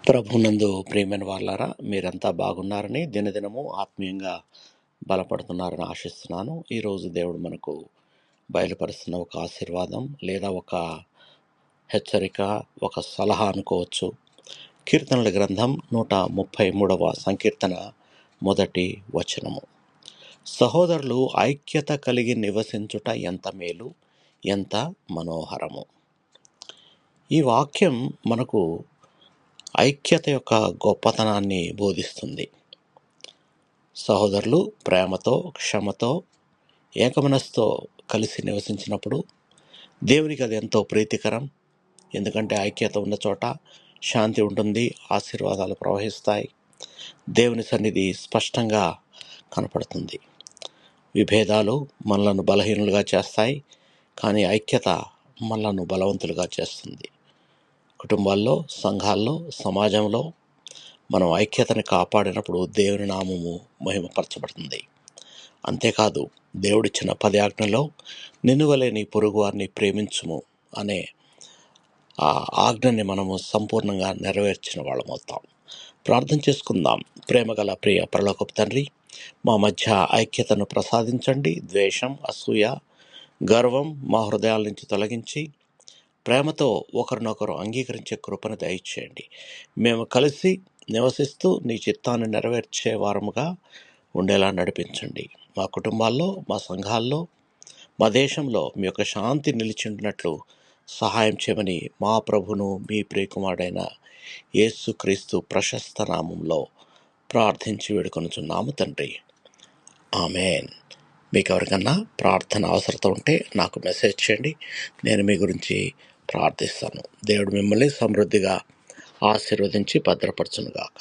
ప్రభునందు ప్రియమైన వాళ్ళారా, మీరంతా బాగున్నారని, దినదినము ఆత్మీయంగా బలపడుతున్నారని ఆశిస్తున్నాను. ఈరోజు దేవుడు మనకు బయలుపరుస్తున్న ఒక ఆశీర్వాదం లేదా ఒక హెచ్చరిక, ఒక సలహా అనుకోవచ్చు. కీర్తనల గ్రంథం 133వ సంకీర్తన మొదటి వచనము. సహోదరులు ఐక్యత కలిగి నివసించుట ఎంత మేలు, ఎంత మనోహరము. ఈ వాక్యం మనకు ఐక్యత యొక్క గొప్పతనాన్ని బోధిస్తుంది. సహోదరులు ప్రేమతో, క్షమతో, ఏకమనస్తో కలిసి నివసించినప్పుడు దేవునికి అది ఎంతో ప్రీతికరం. ఎందుకంటే ఐక్యత ఉన్న చోట శాంతి ఉంటుంది, ఆశీర్వాదాలు ప్రవహిస్తాయి, దేవుని సన్నిధి స్పష్టంగా కనపడుతుంది. విభేదాలు మనలను బలహీనులుగా చేస్తాయి, కానీ ఐక్యత మనలను బలవంతులుగా చేస్తుంది. కుటుంబాల్లో, సంఘాల్లో, సమాజంలో మనం ఐక్యతని కాపాడినప్పుడు దేవుని నామము మహిమపరచబడుతుంది. అంతేకాదు, దేవుడిచ్చిన 10 ఆజ్ఞలో నిన్నువలే నీ పొరుగు వారిని ప్రేమించుము అనే ఆ ఆజ్ఞని మనము సంపూర్ణంగా నెరవేర్చిన వాళ్ళమవుతాం. ప్రార్థన చేసుకుందాం. ప్రేమగల ప్రియ పరలోకపు తండ్రి, మా మధ్య ఐక్యతను ప్రసాదించండి. ద్వేషం, అసూయ, గర్వం మా హృదయాల నుంచి తొలగించి ప్రేమతో ఒకరినొకరు అంగీకరించే కృపను దయచేయండి. మేము కలిసి నివసిస్తూ నీ చిత్తాన్ని నెరవేర్చే వారముగా ఉండేలా నడిపించండి. మా కుటుంబాల్లో, మా సంఘాల్లో, మా దేశంలో మీ యొక్క శాంతి నిలిచిండినట్లు సహాయం చేయమని మా ప్రభును, మీ ప్రియకుమారుడైన యేసుక్రీస్తు ప్రశస్త నామంలో ప్రార్థించి వేడుకొనుచున్నాము తండ్రి. ఆమేన్. మీకు ఎవరికన్నా ప్రార్థన అవసరం ఉంటే నాకు మెసేజ్ చేయండి, నేను మీ గురించి ప్రార్థిస్తాను. దేవుడు మిమ్మల్ని సమృద్ధిగా ఆశీర్వదించి భద్రపరచునుగాక.